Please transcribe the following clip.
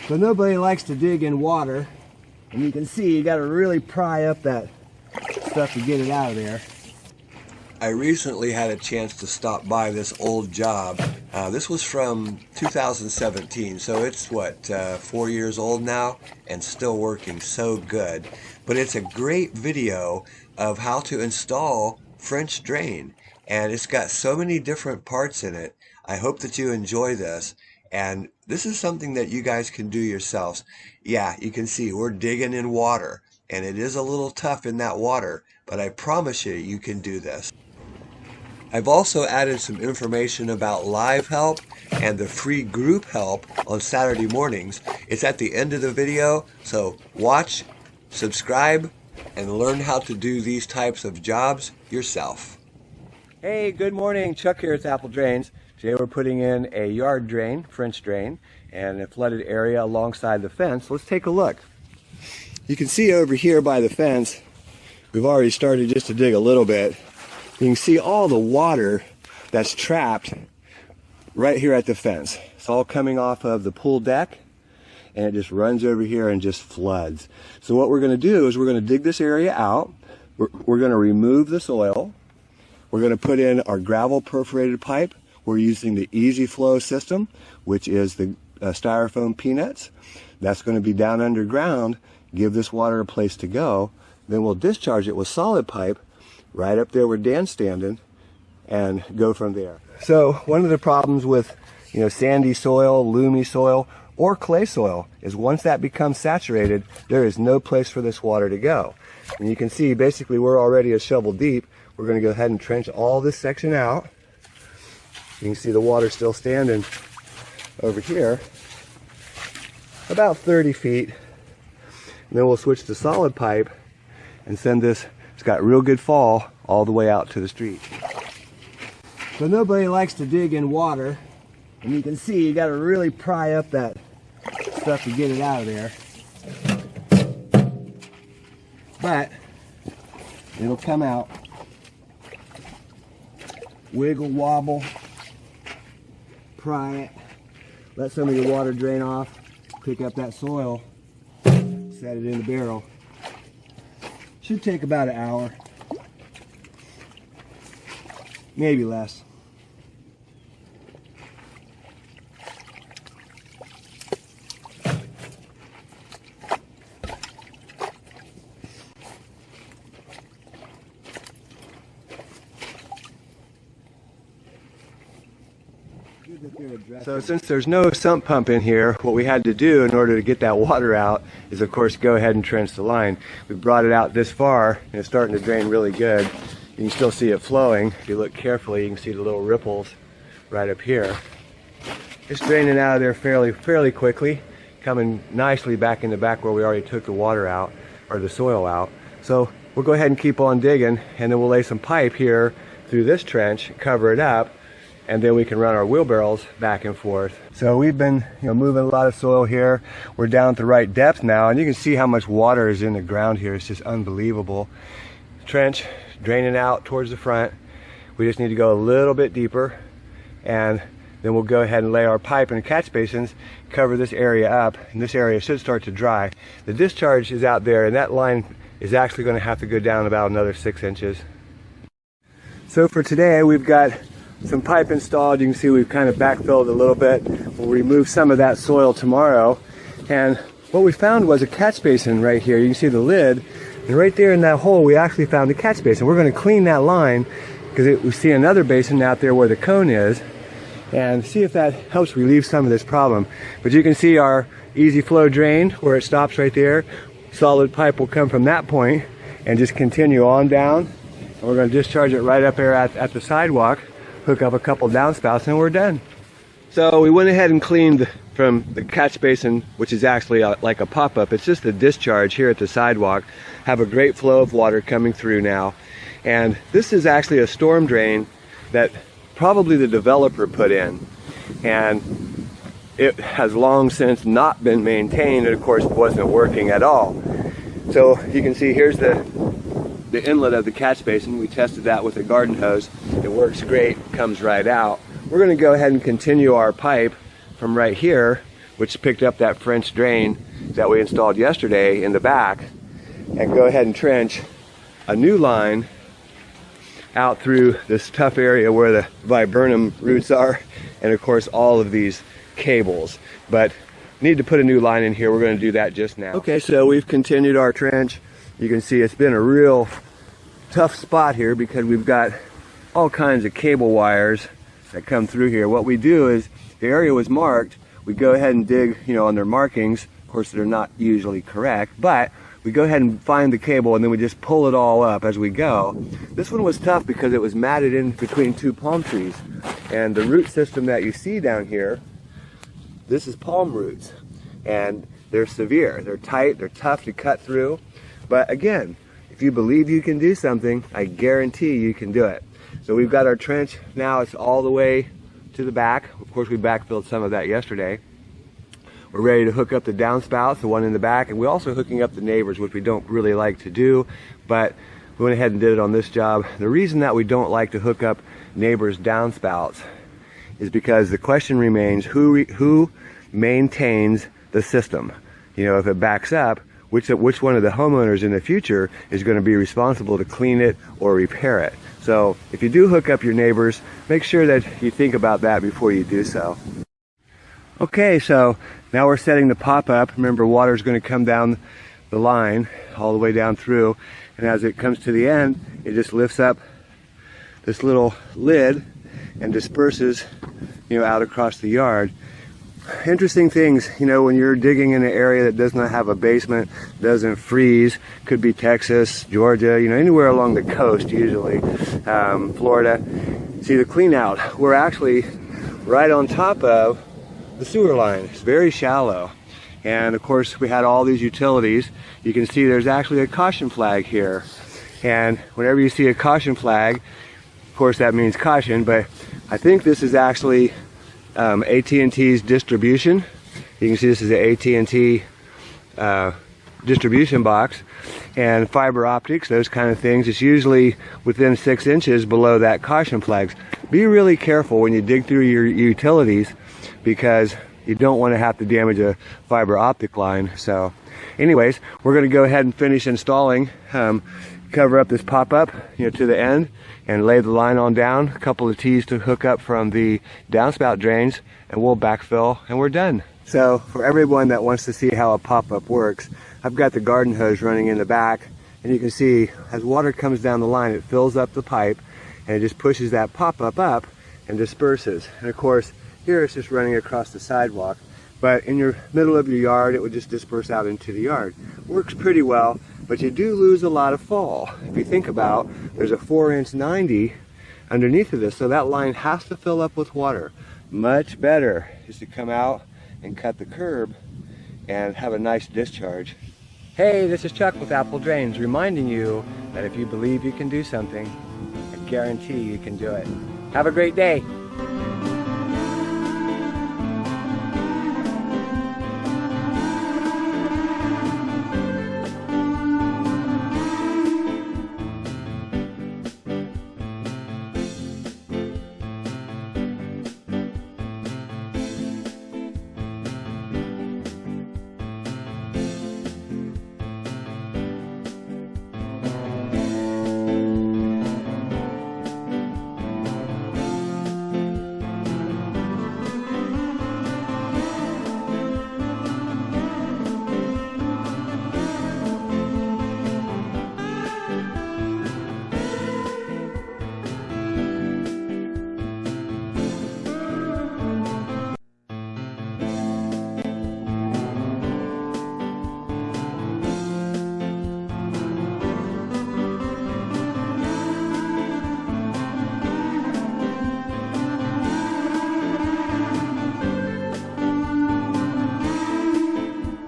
So nobody likes to dig in water, and you can see you got to really pry up that stuff to get it out of there. I recently had a chance to stop by this old job. This was from 2017, so it's what, 4 years old now, and still working so good. But it's a great video of how to install French drain, and it's got so many different parts in it. I hope that you enjoy this. And this is something that you guys can do yourselves. Yeah, you can see we're digging in water, and it is a little tough in that water, but I promise you, you can do this. I've also added some information about live help and the free group help on Saturday mornings. It's at the end of the video, so watch, subscribe, and learn how to do these types of jobs yourself. Hey, good morning. Chuck here at Apple Drains. Today we're putting in a yard drain, French drain, and a flooded area alongside the fence. Let's take a look. You can see over here by the fence, we've already started just to dig a little bit. You can see all the water that's trapped right here at the fence. It's all coming off of the pool deck, and it just runs over here and just floods. So what we're going to do is we're going to dig this area out. We're going to remove the soil. We're going to put in our gravel perforated pipe. We're using the Easy Flow system, which is the styrofoam peanuts. That's going to be down underground, give this water a place to go. Then we'll discharge it with solid pipe right up there where Dan's standing and go from there. So one of the problems with sandy soil, loomy soil, or clay soil is once that becomes saturated, there is no place for this water to go. And you can see basically we're already a shovel deep. We're going to go ahead and trench all this section out. You can see the water still standing over here, about 30 feet. And then we'll switch to solid pipe and send this, it's got real good fall, all the way out to the street. So nobody likes to dig in water, and you can see you got to really pry up that stuff to get it out of there. But it'll come out. Wiggle, wobble, pry it, let some of your water drain off, pick up that soil, set it in the barrel. Should take about an hour, maybe less. So since there's no sump pump in here, what we had to do in order to get that water out is of course go ahead and trench the line. We brought it out this far and it's starting to drain really good. You can still see it flowing. If you look carefully, you can see the little ripples right up here. It's draining out of there fairly quickly, coming nicely back in the back where we already took the water out, or the soil out. So we'll go ahead and keep on digging, and then we'll lay some pipe here through this trench, cover it up, and then we can run our wheelbarrows back and forth. So we've been moving a lot of soil here. We're down at the right depth now, and you can see how much water is in the ground here. It's just unbelievable. Trench draining out towards the front. We just need to go a little bit deeper, and then we'll go ahead and lay our pipe in the catch basins, cover this area up, and this area should start to dry. The discharge is out there, and that line is actually going to have to go down about another 6 inches. So for today, we've got some pipe installed. You can see we've kind of backfilled a little bit. We'll remove some of that soil tomorrow. And what we found was a catch basin right here. You can see the lid. And right there in that hole, we actually found a catch basin. We're going to clean that line because we see another basin out there where the cone is, and see if that helps relieve some of this problem. But you can see our easy flow drain where it stops right there. Solid pipe will come from that point and just continue on down. And we're going to discharge it right up there at the sidewalk, hook up a couple downspouts, and we're done. So we went ahead and cleaned from the catch basin, which is actually like a pop-up. It's just the discharge here at the sidewalk. Have a great flow of water coming through now. And this is actually a storm drain that probably the developer put in. And it has long since not been maintained, and of course wasn't working at all. So you can see here's the inlet of the catch basin. We tested that with a garden hose. It works great, comes right out. We're going to go ahead and continue our pipe from right here which picked up that French drain that we installed yesterday in the back, and go ahead and trench a new line out through this tough area where the viburnum roots are, and of course all of these cables. But need to put a new line in here. We're going to do that just now. Okay, so we've continued our trench. You can see it's been a real tough spot here because we've got all kinds of cable wires that come through here. What we do is, the area was marked, we go ahead and dig, on their markings. Of course, they're not usually correct, but we go ahead and find the cable and then we just pull it all up as we go. This one was tough because it was matted in between two palm trees, and the root system that you see down here, this is palm roots, and they're severe. They're tight, they're tough to cut through. But again, if you believe you can do something, I guarantee you can do it. So we've got our trench now, it's all the way to the back. Of course, we backfilled some of that yesterday. We're ready to hook up the downspouts, the one in the back, and we're also hooking up the neighbors, which we don't really like to do, but we went ahead and did it on this job. The reason that we don't like to hook up neighbors' downspouts is because the question remains, who maintains the system? If it backs up, which one of the homeowners in the future is going to be responsible to clean it or repair it? So if you do hook up your neighbors, make sure that you think about that before you do so. Okay, so now we're setting the pop-up. Remember, water is going to come down the line all the way down through, and as it comes to the end, it just lifts up this little lid and disperses, out across the yard. Interesting things, when you're digging in an area that does not have a basement, doesn't freeze, could be Texas, Georgia, anywhere along the coast usually, Florida. See the clean out, we're actually right on top of the sewer line. It's very shallow, and of course we had all these utilities. You can see there's actually a caution flag here, and whenever you see a caution flag, of course that means caution, but I think this is actually AT&T's distribution. You can see this is an AT&T distribution box, and fiber optics, those kind of things. It's usually within 6 inches below that caution flags. Be really careful when you dig through your utilities, because you don't want to have to damage a fiber optic line. So anyways, we're going to go ahead and finish installing, cover up this pop-up to the end, and lay the line on down, a couple of T's to hook up from the downspout drains, and we'll backfill and we're done. So for everyone that wants to see how a pop-up works, I've got the garden hose running in the back, and you can see as water comes down the line, it fills up the pipe and it just pushes that pop-up up and disperses. And of course, here it's just running across the sidewalk, but in your middle of your yard, it would just disperse out into the yard. Works pretty well, but you do lose a lot of fall. If you think about, there's a 4-inch 90 underneath of this, so that line has to fill up with water. Much better is to come out and cut the curb and have a nice discharge. Hey, this is Chuck with Apple Drains, reminding you that if you believe you can do something, I guarantee you can do it. Have a great day.